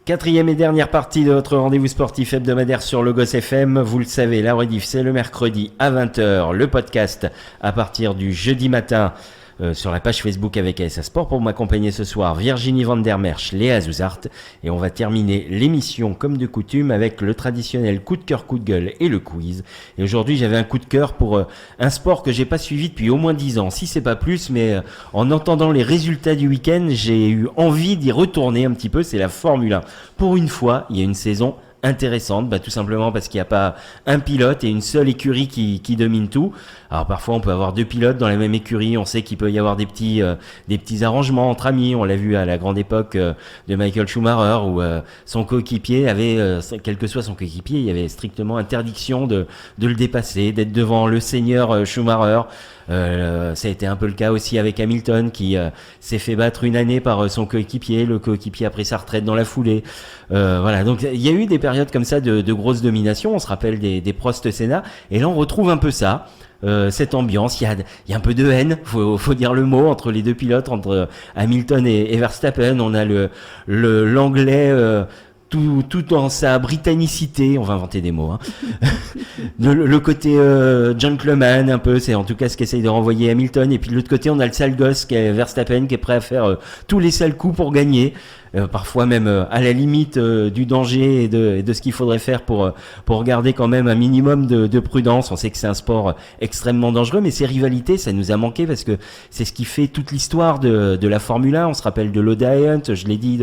4e et dernière partie de votre rendez-vous sportif hebdomadaire sur Logos FM. Vous le savez, la rediff c'est le mercredi à 20h. Le podcast à partir du jeudi matin. Sur la page Facebook avec ASA Sport. Pour m'accompagner ce soir, Virginie Van der Merch, Léa Zouzart. Et on va terminer l'émission comme de coutume avec le traditionnel coup de cœur, coup de gueule et le quiz. Et aujourd'hui, j'avais un coup de cœur pour un sport que j'ai pas suivi depuis au moins 10 ans, si c'est pas plus, mais en entendant les résultats du week-end, j'ai eu envie d'y retourner un petit peu, c'est la Formule 1. Pour une fois, il y a une saison intéressante, tout simplement parce qu'il n'y a pas un pilote et une seule écurie qui domine tout. Alors parfois on peut avoir 2 pilotes dans la même écurie, on sait qu'il peut y avoir des petits arrangements entre amis, on l'a vu à la grande époque de Michael Schumacher où son coéquipier avait, quel que soit son coéquipier, il y avait strictement interdiction de le dépasser, d'être devant le seigneur Schumacher. Ça a été un peu le cas aussi avec Hamilton qui s'est fait battre une année par son coéquipier, le coéquipier a pris sa retraite dans la foulée. Voilà, donc il y a eu des périodes comme ça de grosse domination, on se rappelle des Prost Senna, et là on retrouve un peu ça. Cette ambiance, il y a un peu de haine, faut dire le mot, entre les deux pilotes, entre Hamilton et Verstappen. On a l'anglais tout dans sa britannicité, on va inventer des mots, hein. le côté gentleman un peu, c'est en tout cas ce qu'essaye de renvoyer Hamilton, et puis de l'autre côté on a le sale gosse qui est Verstappen qui est prêt à faire tous les sales coups pour gagner. parfois même à la limite du danger et de ce qu'il faudrait faire pour garder quand même un minimum de prudence. On sait que c'est un sport extrêmement dangereux, mais ces rivalités, ça nous a manqué parce que c'est ce qui fait toute l'histoire de la Formule 1. On se rappelle de Loda Hunt, je l'ai dit,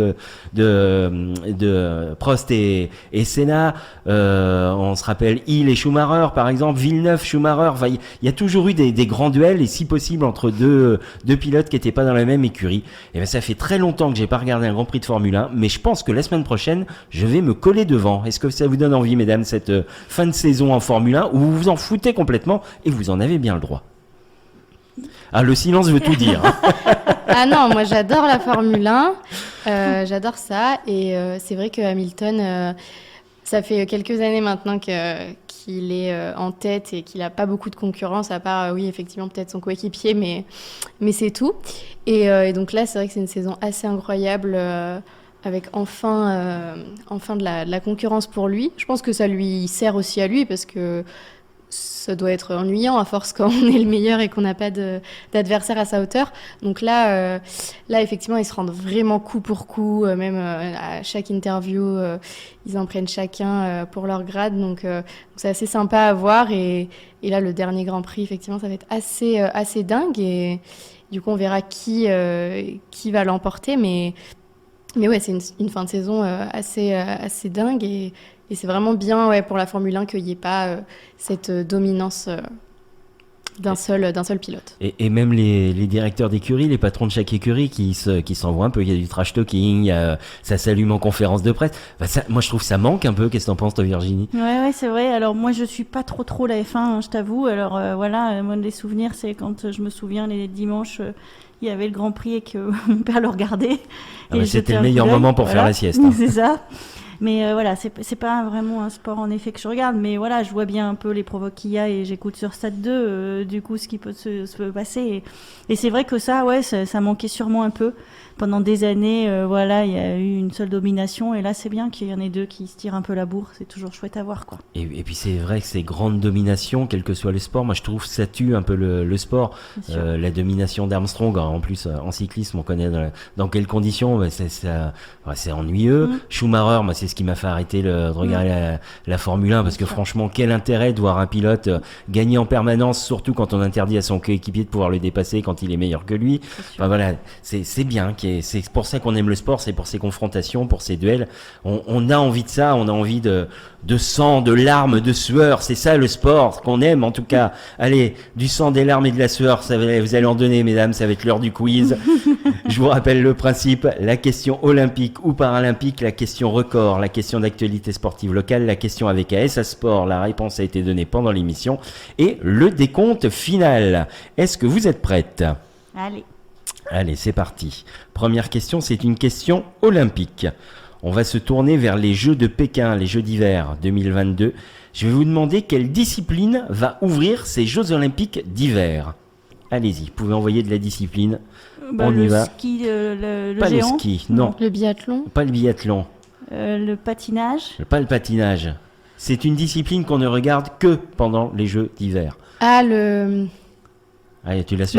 de Prost et Senna. On se rappelle Hill et Schumacher, par exemple, Villeneuve, Schumacher. Enfin, il y a toujours eu des grands duels, et si possible entre deux pilotes qui étaient pas dans la même écurie. Et ben ça fait très longtemps que j'ai pas regardé un Grand Prix de Formule 1, mais je pense que la semaine prochaine, je vais me coller devant. Est-ce que ça vous donne envie, mesdames, cette fin de saison en Formule 1, où vous vous en foutez complètement et vous en avez bien le droit? Ah, le silence veut tout dire. Ah non, moi j'adore la Formule 1, j'adore ça, et c'est vrai que Hamilton, ça fait quelques années maintenant qu'il est en tête et qu'il n'a pas beaucoup de concurrence, à part, oui, effectivement, peut-être son coéquipier, mais c'est tout. Et donc là, c'est vrai que c'est une saison assez incroyable, avec enfin de la concurrence pour lui. Je pense que ça lui sert aussi à lui, parce que ça doit être ennuyant à force quand on est le meilleur et qu'on n'a pas d'adversaire à sa hauteur. Donc là, effectivement, ils se rendent vraiment coup pour coup, même à chaque interview, ils en prennent chacun pour leur grade. Donc c'est assez sympa à voir. Et là, le dernier Grand Prix, effectivement, ça va être assez dingue. Et du coup, on verra qui va l'emporter. Mais ouais, c'est une fin de saison assez dingue. Et c'est vraiment bien, ouais, pour la Formule 1 qu'il n'y ait pas cette dominance d'un seul pilote. Et même les directeurs d'écurie, les patrons de chaque écurie qui s'envoient un peu. Il y a du trash talking, ça s'allume en conférence de presse. Enfin, moi, je trouve que ça manque un peu. Qu'est-ce que t'en penses, toi, Virginie? Ouais, c'est vrai. Alors moi, je suis pas trop la F1, hein, je t'avoue. Alors voilà, moi, les souvenirs, c'est quand je me souviens les dimanches. Il y avait le Grand Prix et que mon père le regardait. C'était le meilleur moment pour faire la sieste. Hein. C'est ça. Mais voilà, c'est pas vraiment un sport en effet que je regarde, mais voilà, je vois bien un peu les provoques qu'il y a et j'écoute sur Stade 2, du coup, ce qui peut se passer. Et c'est vrai que ça, ouais, ça manquait sûrement un peu. Pendant des années, voilà, il y a eu une seule domination, et là, c'est bien qu'il y en ait deux qui se tirent un peu la bourre. C'est toujours chouette à voir, quoi. Et puis c'est vrai que ces grandes dominations, quel que soit le sport, moi je trouve que ça tue un peu le sport. La domination d'Armstrong, en plus en cyclisme, on connaît dans quelles conditions, c'est ennuyeux. Schumacher, moi c'est ce qui m'a fait arrêter de regarder la Formule 1, parce que franchement, quel intérêt de voir un pilote gagner en permanence, surtout quand on interdit à son coéquipier de pouvoir le dépasser quand il est meilleur que lui. Enfin voilà, c'est bien. C'est pour ça qu'on aime le sport, c'est pour ces confrontations, pour ces duels. On a envie de ça, on a envie de sang, de larmes, de sueur. C'est ça le sport qu'on aime en tout cas. Allez, du sang, des larmes et de la sueur, vous allez en donner, mesdames, ça va être l'heure du quiz. Je vous rappelle le principe, la question olympique ou paralympique, la question record, la question d'actualité sportive locale, la question avec AS Sport. La réponse a été donnée pendant l'émission et le décompte final. Est-ce que vous êtes prêtes? Allez, c'est parti. Première question, c'est une question olympique. On va se tourner vers les Jeux de Pékin, les Jeux d'hiver 2022. Je vais vous demander quelle discipline va ouvrir ces Jeux olympiques d'hiver. Allez-y, vous pouvez envoyer de la discipline. On y va. Ski, le pas géant. Le ski, non. Le biathlon. Pas le biathlon. Le patinage. Pas le patinage. C'est une discipline qu'on ne regarde que pendant les Jeux d'hiver. Ah, le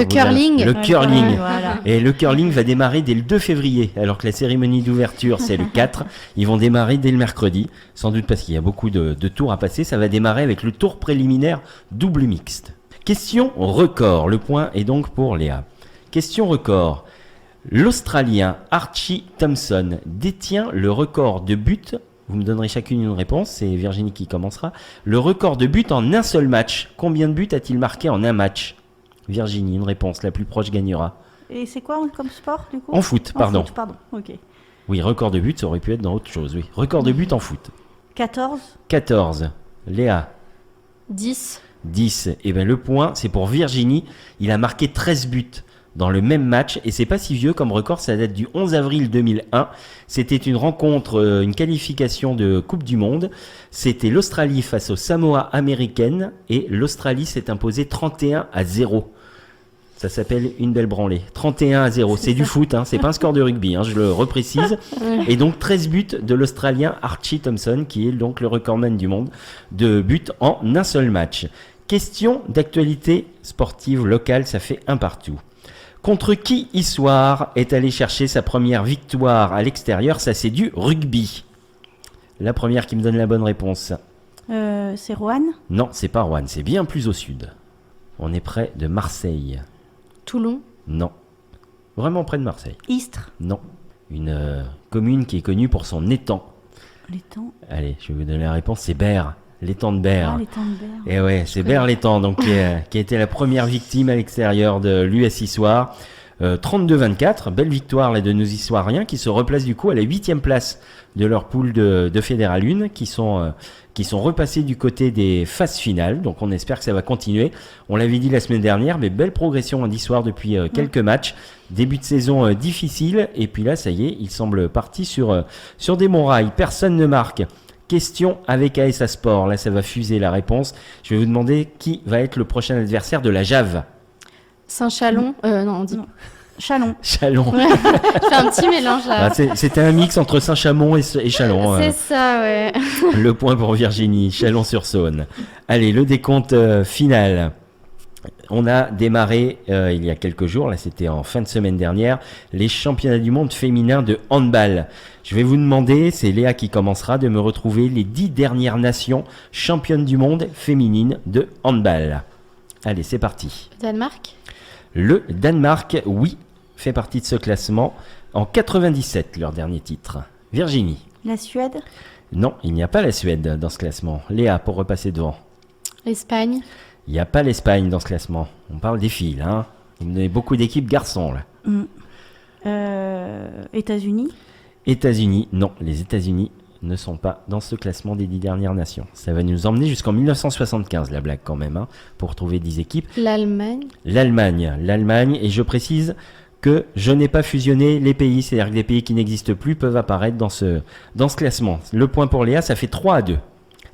curling. Le curling. Voilà. Et le curling va démarrer dès le 2 février, alors que la cérémonie d'ouverture, c'est le 4. Ils vont démarrer dès le mercredi, sans doute parce qu'il y a beaucoup de tours à passer. Ça va démarrer avec le tour préliminaire double mixte. Question record. Le point est donc pour Léa. Question record. L'Australien Archie Thompson détient le record de buts. Vous me donnerez chacune une réponse, c'est Virginie qui commencera. Le record de buts en un seul match. Combien de buts a-t-il marqué en un match? Virginie, une réponse, la plus proche gagnera. Et c'est quoi comme sport du coup? En foot, pardon. Ok. Oui, record de buts, ça aurait pu être dans autre chose, oui. Record de buts en foot. 14. Léa. 10. Et bien le point, c'est pour Virginie. Il a marqué 13 buts dans le même match, et c'est pas si vieux comme record, ça date du 11 avril 2001. C'était une rencontre, une qualification de Coupe du Monde. C'était l'Australie face aux Samoa américaines, et l'Australie s'est imposée 31-0. Ça s'appelle une belle branlée. 31-0, c'est du foot, hein, c'est pas un score de rugby, hein, je le reprécise. Et donc 13 buts de l'Australien Archie Thompson, qui est donc le recordman du monde de buts en un seul match. Question d'actualité sportive locale, ça fait un partout. Contre qui Issoire est allé chercher sa première victoire à l'extérieur? Ça, c'est du rugby. La première qui me donne la bonne réponse. C'est Roanne. Non, c'est pas Roanne, c'est bien plus au sud. On est près de Marseille. Toulon. Non. Vraiment près de Marseille. Istres. Non. Une commune qui est connue pour son étang. L'étang. Allez, je vais vous donner la réponse, c'est Berre. L'étang de Berre. Ah, l'étang de Berre. Et ouais, c'est Berre l'étang, donc qui a été la première victime à l'extérieur de l'US Issoire. 32-24, belle victoire là de nos Issoiriens qui se replacent du coup à la 8e place de leur poule de Fédéral 1, qui sont repassés du côté des phases finales. Donc on espère que ça va continuer. On l'avait dit la semaine dernière, mais belle progression d'Issoire depuis quelques matchs. Début de saison difficile, et puis là ça y est, il semble parti sur des bons rails. Personne ne marque. Question avec ASA Sport, là ça va fuser la réponse. Je vais vous demander qui va être le prochain adversaire de la Jave. Saint-Chalon. Non, on dit. Non. Chalon. Chalon. Je fais un petit mélange là. Ah, c'était un mix entre Saint-Chamond et Chalon. C'est ça, ouais. Le point pour Virginie, Chalon-sur-Saône. Allez, le décompte final. On a démarré il y a quelques jours, là c'était en fin de semaine dernière, les championnats du monde féminins de handball. Je vais vous demander, c'est Léa qui commencera, de me retrouver les 10 dernières nations championnes du monde féminines de handball. Allez, c'est parti. Danemark. Le Danemark, oui, fait partie de ce classement. En 97, leur dernier titre. Virginie. La Suède. Non, il n'y a pas la Suède dans ce classement. Léa, pour repasser devant. Espagne. Il n'y a pas l'Espagne dans ce classement. On parle des filles, là. Hein. Vous me donnez beaucoup d'équipes garçons, là. États-Unis. États-Unis, non, les États-Unis ne sont pas dans ce classement des 10 dernières nations. Ça va nous emmener jusqu'en 1975, la blague quand même, hein, pour trouver 10 équipes. L'Allemagne. L'Allemagne, et je précise que je n'ai pas fusionné les pays, c'est-à-dire que des pays qui n'existent plus peuvent apparaître dans ce classement. Le point pour Léa, ça fait 3-2.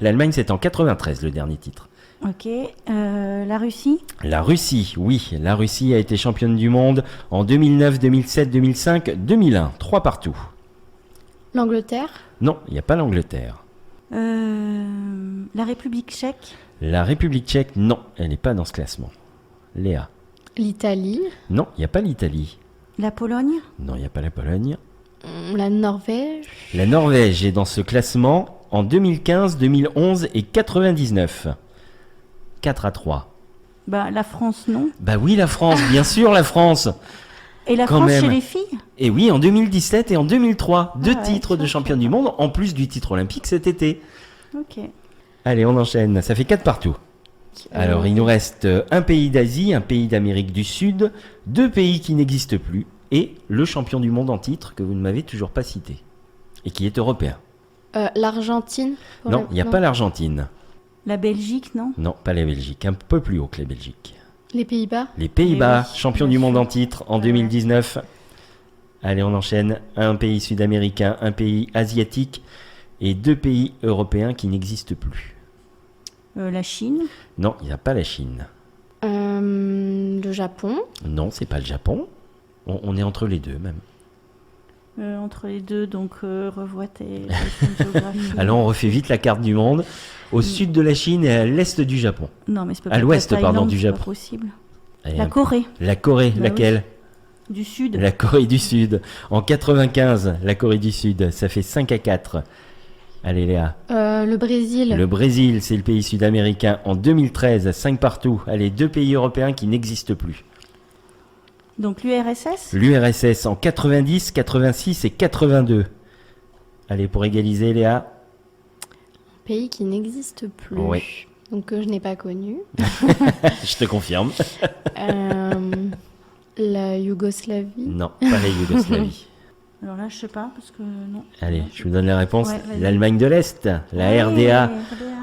L'Allemagne, c'est en 93, le dernier titre. Ok. La Russie. La Russie, oui. La Russie a été championne du monde en 2009, 2007, 2005, 2001. 3 partout. L'Angleterre. Non, il n'y a pas l'Angleterre. La République tchèque. La République tchèque, non, elle n'est pas dans ce classement. Léa. L'Italie. Non, il n'y a pas l'Italie. La Pologne. Non, il n'y a pas la Pologne. La Norvège. La Norvège est dans ce classement en 2015, 2011 et 99. 4-3. Bah, la France, non. Bah oui, la France, bien sûr, la France. Et la Quand France même. chez les filles. Et oui, en 2017 et en 2003. Deux ouais, titres de championne du monde, en plus du titre olympique cet été. Ok. Allez, on enchaîne. Ça fait 4 partout. Alors, il nous reste un pays d'Asie, un pays d'Amérique du Sud, 2 pays qui n'existent plus, et le champion du monde en titre que vous ne m'avez toujours pas cité, et qui est européen. L'Argentine. Non, il n'y a pas l'Argentine. La Belgique, non. Non, pas la Belgique. Un peu plus haut que la Belgique. Les Pays-Bas. Les Pays-Bas, oui, champion bien du monde sûr. en titre en 2019. Allez, on enchaîne. Un pays sud-américain, un pays asiatique et 2 pays européens qui n'existent plus. La Chine. Non, il n'y a pas la Chine. Le Japon. Non, c'est pas le Japon. On est entre les deux même. Entre les deux, donc revois tes leçons de géographie. Alors on refait vite la carte du monde. Au sud de la Chine et à l'est du Japon. Non, mais c'est pas À l'ouest, la Thaïlande, pardon, du c'est pas Japon. possible. Allez, La Corée, la Corée, Bah laquelle? du Sud. La Corée du Sud. En 95, la Corée du Sud, ça fait 5-4. Allez Léa. Le Brésil. Le Brésil, c'est le pays sud-américain. En 2013, 5 partout. Allez, 2 pays européens qui n'existent plus. Donc l'URSS. L'URSS en 90, 86 et 82. Allez, pour égaliser Léa. Pays qui n'existe plus. Oui. Donc que je n'ai pas connu. Je te confirme. La Yougoslavie. Non, pas la Yougoslavie. Alors là, je sais pas, parce que non. Allez, je vous donne la réponse. Ouais, vas-y. L'Allemagne de l'Est, la Ouais, RDA,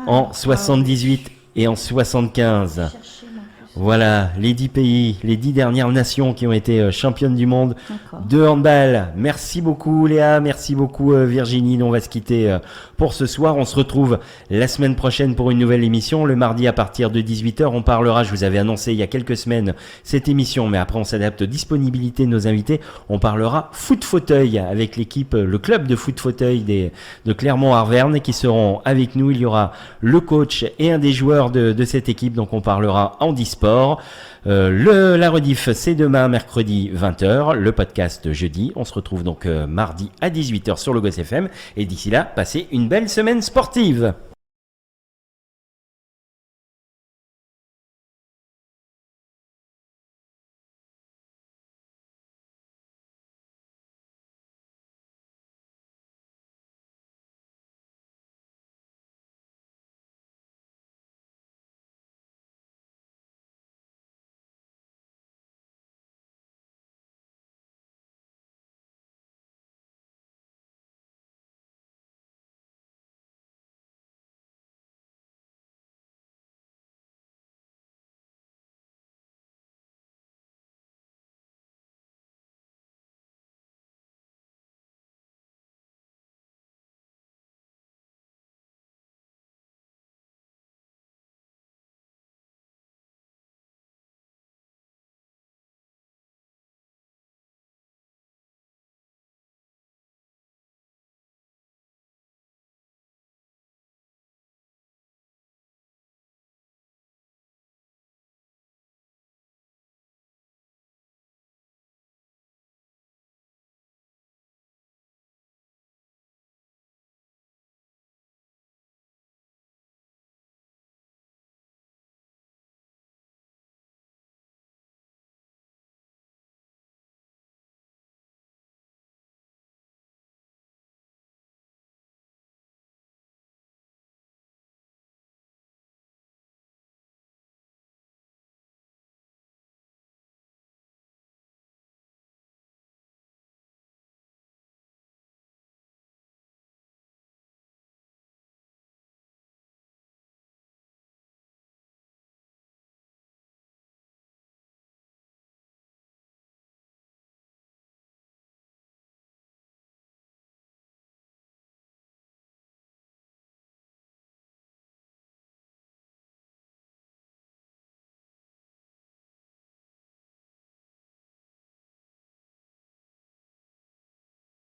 en Ah, 78 et en 75. chercher, moi, en plus. Voilà, les 10 pays, les 10 dernières nations qui ont été championnes du monde D'accord. de handball. Merci beaucoup Léa, merci beaucoup Virginie. On va se quitter pour ce soir. On se retrouve la semaine prochaine pour une nouvelle émission. Le mardi à partir de 18h, on parlera, je vous avais annoncé il y a quelques semaines cette émission, mais après on s'adapte aux disponibilités de nos invités. On parlera foot fauteuil avec l'équipe, le club de foot fauteuil de Clermont-Arverne qui seront avec nous. Il y aura le coach et un des joueurs de cette équipe, donc on parlera handisport. sport. La rediff, c'est demain, mercredi 20h. Le podcast jeudi. On se retrouve donc mardi à 18h sur Logos FM. Et d'ici là, passez une belle semaine sportive.